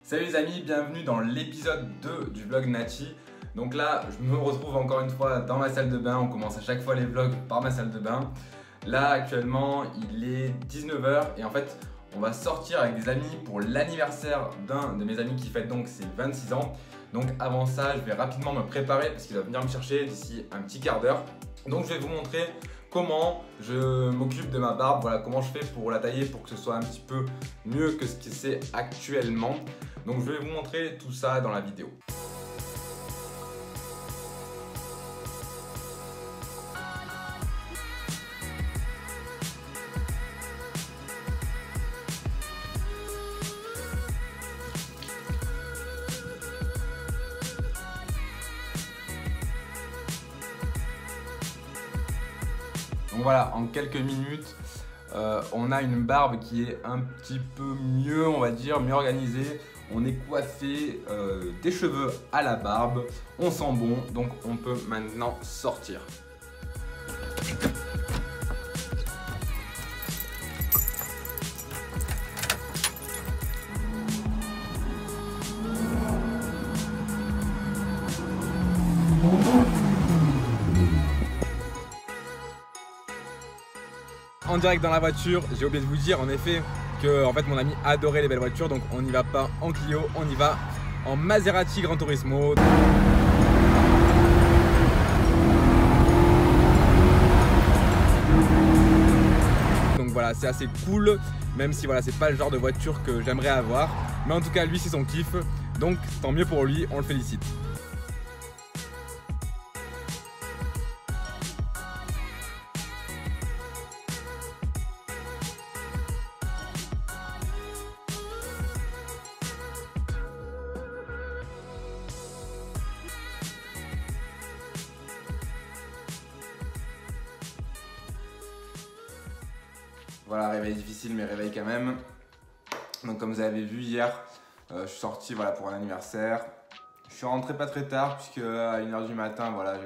Salut les amis, bienvenue dans l'épisode 2 du vlog Natchi. Donc là, je me retrouve encore une fois dans ma salle de bain. On commence à chaque fois les vlogs par ma salle de bain. Là, actuellement, il est 19 h et en fait, on va sortir avec des amis pour l'anniversaire d'un de mes amis qui fête donc ses 26 ans. Donc avant ça, je vais rapidement me préparer parce qu'il va venir me chercher d'ici un petit quart d'heure. Donc je vais vous montrer comment je m'occupe de ma barbe, voilà comment je fais pour la tailler pour que ce soit un petit peu mieux que ce que c'est actuellement. Donc je vais vous montrer tout ça dans la vidéo. Donc voilà, en quelques minutes, on a une barbe qui est un petit peu mieux, on va dire, mieux organisée. On est coiffé des cheveux à la barbe, on sent bon, donc on peut maintenant sortir. En direct dans la voiture, j'ai oublié de vous dire en effet que en fait, mon ami adorait les belles voitures, donc on n'y va pas en Clio, on y va en Maserati Gran Turismo. Donc voilà, c'est assez cool, même si voilà, c'est pas le genre de voiture que j'aimerais avoir, mais en tout cas lui c'est son kiff, donc tant mieux pour lui, on le félicite. Voilà, réveil difficile mais réveil quand même. Donc comme vous avez vu hier, je suis sorti voilà, pour un anniversaire. Je suis rentré pas très tard puisque à 1 h du matin voilà,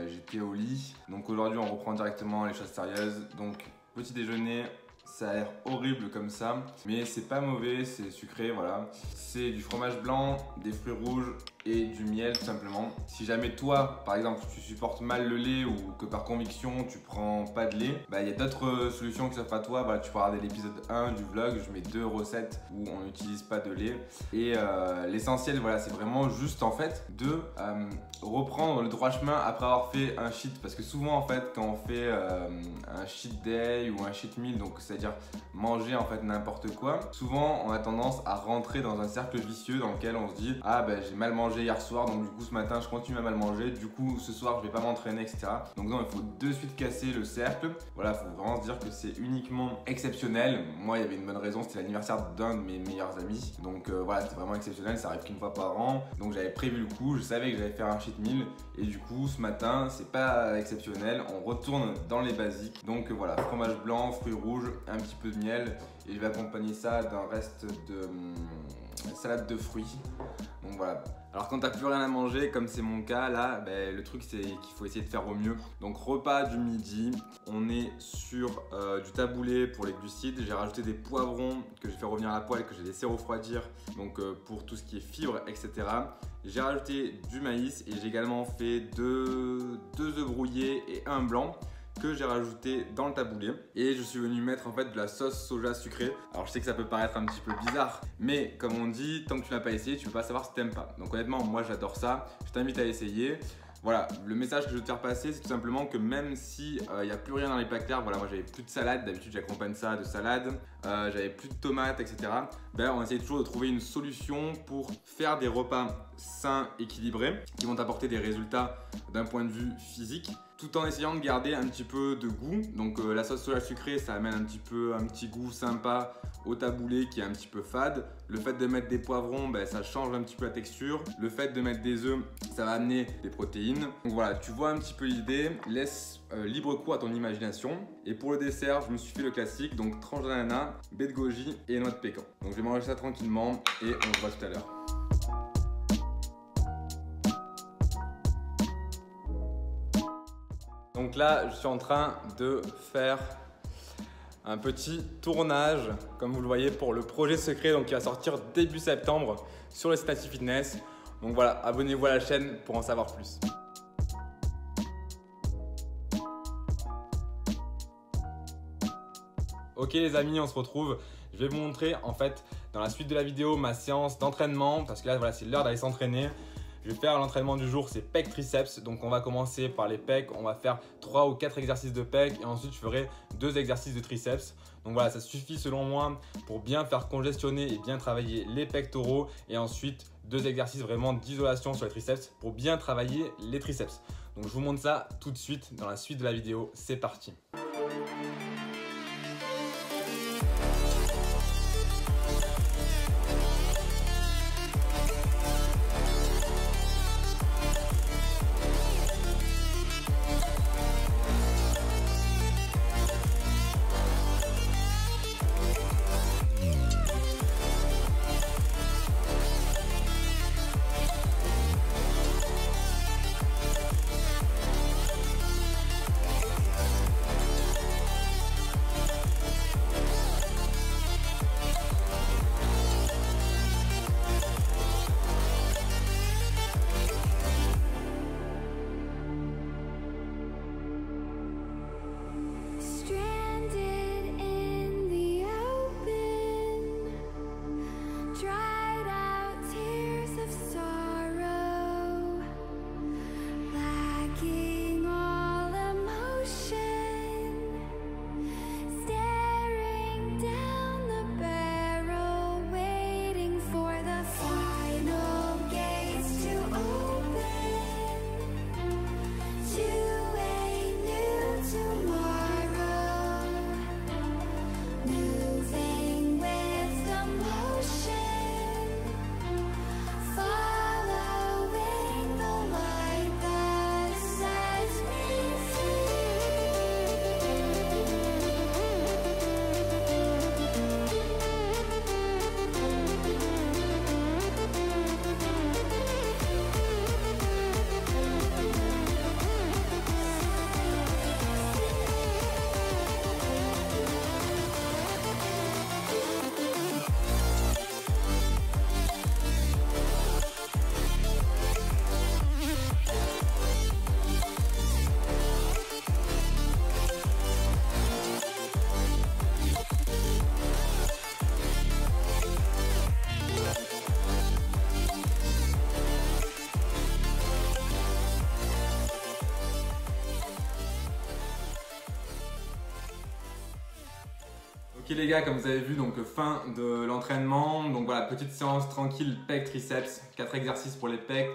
j'étais au lit. Donc aujourd'hui on reprend directement les choses sérieuses. Donc petit déjeuner, ça a l'air horrible comme ça, mais c'est pas mauvais, c'est sucré voilà. C'est du fromage blanc, des fruits rouges et du miel tout simplement. Si jamais toi par exemple tu supportes mal le lait ou que par conviction tu prends pas de lait, bah il y a d'autres solutions qui s'offrent à toi. Voilà, tu peux regarder l'épisode 1 du vlog, je mets 2 recettes où on n'utilise pas de lait. Et l'essentiel voilà, c'est vraiment juste en fait de reprendre le droit chemin après avoir fait un cheat, parce que souvent en fait quand on fait un cheat day ou un cheat meal, donc c'est-à-dire manger en fait n'importe quoi, souvent on a tendance à rentrer dans un cercle vicieux dans lequel on se dit ah ben j'ai mal mangé hier soir, donc du coup ce matin je continue à mal manger, du coup ce soir je vais pas m'entraîner, etc. Donc non, il faut de suite casser le cercle. Voilà, il faut vraiment se dire que c'est uniquement exceptionnel. Moi il y avait une bonne raison, c'était l'anniversaire d'un de mes meilleurs amis, donc voilà, c'était vraiment exceptionnel, ça arrive qu'une fois par an, donc j'avais prévu le coup, je savais que j'allais faire un cheat meal et du coup ce matin c'est pas exceptionnel, on retourne dans les basiques. Donc voilà, fromage blanc, fruits rouges, un petit peu de miel, et je vais accompagner ça d'un reste de salade de fruits. Donc voilà. Alors quand t'as plus rien à manger, comme c'est mon cas là, ben, le truc c'est qu'il faut essayer de faire au mieux. Donc repas du midi, on est sur du taboulé pour les glucides. J'ai rajouté des poivrons que j'ai fait revenir à la poêle, que j'ai laissé refroidir, donc pour tout ce qui est fibres, etc. J'ai rajouté du maïs et j'ai également fait deux œufs brouillés et un blanc que j'ai rajouté dans le taboulé, et je suis venu mettre en fait de la sauce soja sucrée. Alors je sais que ça peut paraître un petit peu bizarre, mais comme on dit, tant que tu n'as pas essayé, tu peux pas savoir si t'aimes pas. Donc honnêtement, moi j'adore ça, je t'invite à essayer. Voilà, le message que je veux te faire passer, c'est tout simplement que même si il n'y a plus rien dans les plats clairs, voilà, moi j'avais plus de salade, d'habitude j'accompagne ça de salade, j'avais plus de tomates, etc. Ben, on essaye toujours de trouver une solution pour faire des repas sains, équilibrés, qui vont t'apporter des résultats d'un point de vue physique, tout en essayant de garder un petit peu de goût. Donc la sauce soja sucrée, ça amène un petit goût sympa au taboulé qui est un petit peu fade. Le fait de mettre des poivrons, ben, ça change un petit peu la texture. Le fait de mettre des œufs, ça va amener des protéines. Donc voilà, tu vois un petit peu l'idée. Laisse libre cours à ton imagination. Et pour le dessert, je me suis fait le classique, donc tranche d'ananas, baie de goji et noix de pécan. Donc je vais manger ça tranquillement et on se voit tout à l'heure. Donc là, je suis en train de faire un petit tournage, comme vous le voyez, pour le projet secret donc, qui va sortir début septembre sur le site Native Fitness. Donc voilà, abonnez-vous à la chaîne pour en savoir plus. Ok les amis, on se retrouve. Je vais vous montrer en fait dans la suite de la vidéo ma séance d'entraînement parce que là voilà, c'est l'heure d'aller s'entraîner. Je vais faire l'entraînement du jour, c'est pecs triceps. Donc on va commencer par les pecs, on va faire 3 ou 4 exercices de pecs et ensuite je ferai 2 exercices de triceps. Donc voilà, ça suffit selon moi pour bien faire congestionner et bien travailler les pectoraux et ensuite 2 exercices vraiment d'isolation sur les triceps pour bien travailler les triceps. Donc je vous montre ça tout de suite dans la suite de la vidéo, c'est parti. Ok les gars, comme vous avez vu, donc fin de l'entraînement. Donc voilà, petite séance tranquille, pecs, triceps, 4 exercices pour les pecs,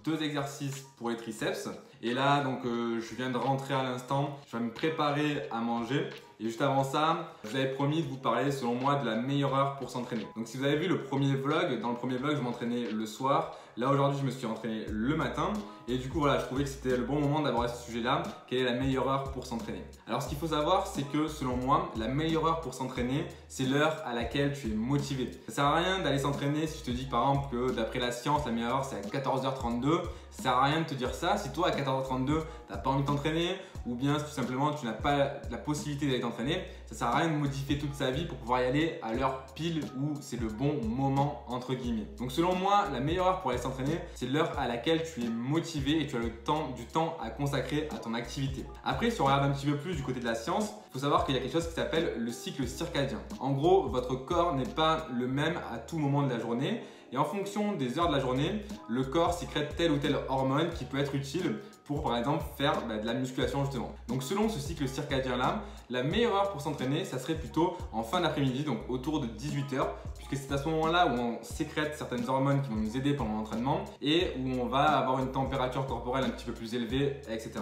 2 exercices pour les triceps. Et là, donc je viens de rentrer à l'instant, je vais me préparer à manger. Et juste avant ça, je vous avais promis de vous parler selon moi de la meilleure heure pour s'entraîner. Donc si vous avez vu le premier vlog, dans le premier vlog je m'entraînais le soir. Là aujourd'hui je me suis entraîné le matin. Et du coup voilà, je trouvais que c'était le bon moment d'aborder ce sujet là. Quelle est la meilleure heure pour s'entraîner? Alors ce qu'il faut savoir, c'est que selon moi, la meilleure heure pour s'entraîner, c'est l'heure à laquelle tu es motivé. Ça sert à rien d'aller s'entraîner si je te dis par exemple que d'après la science, la meilleure heure c'est à 14h32. Ça sert à rien de te dire ça si toi à 14h32 t'as pas envie de t'entraîner ou bien tout simplement tu n'as pas la possibilité d'aller t'entraîner. Ça sert à rien de modifier toute sa vie pour pouvoir y aller à l'heure pile où c'est le bon moment entre guillemets. Donc selon moi, la meilleure heure pour aller s'entraîner, c'est l'heure à laquelle tu es motivé et tu as du temps à consacrer à ton activité. Après, si on regarde un petit peu plus du côté de la science, il faut savoir qu'il y a quelque chose qui s'appelle le cycle circadien. En gros, votre corps n'est pas le même à tout moment de la journée. Et en fonction des heures de la journée, le corps sécrète telle ou telle hormone qui peut être utile pour par exemple faire de la musculation justement. Donc selon ce cycle circadien là, la meilleure heure pour s'entraîner, ça serait plutôt en fin d'après-midi, donc autour de 18h, puisque c'est à ce moment-là où on sécrète certaines hormones qui vont nous aider pendant l'entraînement et où on va avoir une température corporelle un petit peu plus élevée, etc.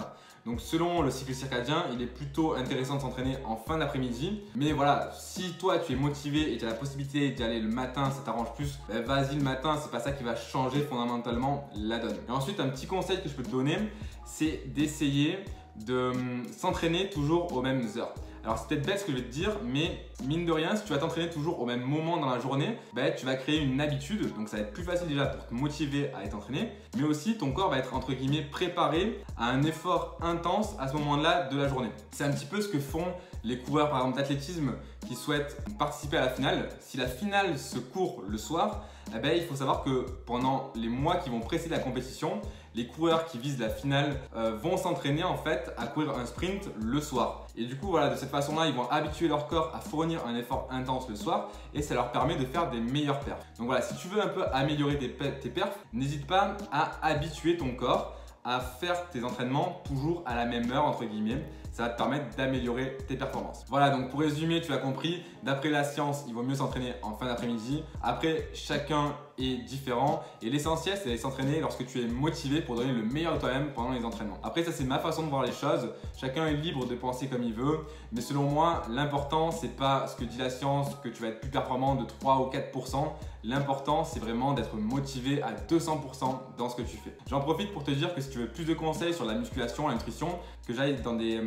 Donc selon le cycle circadien, il est plutôt intéressant de s'entraîner en fin d'après-midi. Mais voilà, si toi tu es motivé et tu as la possibilité d'y aller le matin, ça t'arrange plus, ben vas-y le matin, c'est pas ça qui va changer fondamentalement la donne. Et ensuite, un petit conseil que je peux te donner, c'est d'essayer de s'entraîner toujours aux mêmes heures. Alors c'est peut-être bête ce que je vais te dire, mais mine de rien, si tu vas t'entraîner toujours au même moment dans la journée, tu vas créer une habitude, donc ça va être plus facile déjà pour te motiver à t'entraîner, mais aussi ton corps va être entre guillemets préparé à un effort intense à ce moment-là de la journée. C'est un petit peu ce que font les coureurs par exemple d'athlétisme qui souhaitent participer à la finale. Si la finale se court le soir, il faut savoir que pendant les mois qui vont précéder la compétition, les coureurs qui visent la finale vont s'entraîner en fait à courir un sprint le soir. Et du coup voilà, de cette façon-là, ils vont habituer leur corps à fournir un effort intense le soir et ça leur permet de faire des meilleures perfs. Donc voilà, si tu veux un peu améliorer tes perfs, n'hésite pas à habituer ton corps à faire tes entraînements toujours à la même heure entre guillemets. Ça va te permettre d'améliorer tes performances. Voilà, donc pour résumer, tu as compris, d'après la science, il vaut mieux s'entraîner en fin d'après-midi. Après, chacun est différent et l'essentiel, c'est d'aller s'entraîner lorsque tu es motivé pour donner le meilleur de toi-même pendant les entraînements. Après, ça c'est ma façon de voir les choses. Chacun est libre de penser comme il veut, mais selon moi, l'important, c'est pas ce que dit la science, que tu vas être plus performant de 3 ou 4%. L'important, c'est vraiment d'être motivé à 200% dans ce que tu fais. J'en profite pour te dire que si tu veux plus de conseils sur la musculation, la nutrition, que j'aille dans des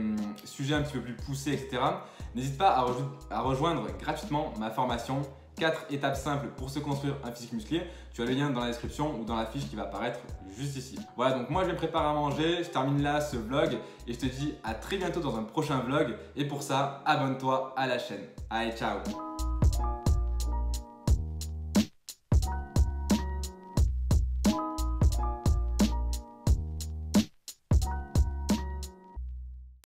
sujets un petit peu plus poussés, etc., n'hésite pas à rejoindre gratuitement ma formation 4 étapes simples pour se construire un physique musclé. Tu as le lien dans la description ou dans la fiche qui va apparaître juste ici. Voilà, donc moi je vais me préparer à manger, je termine là ce vlog et je te dis à très bientôt dans un prochain vlog. Et pour ça, abonne-toi à la chaîne. Allez, ciao!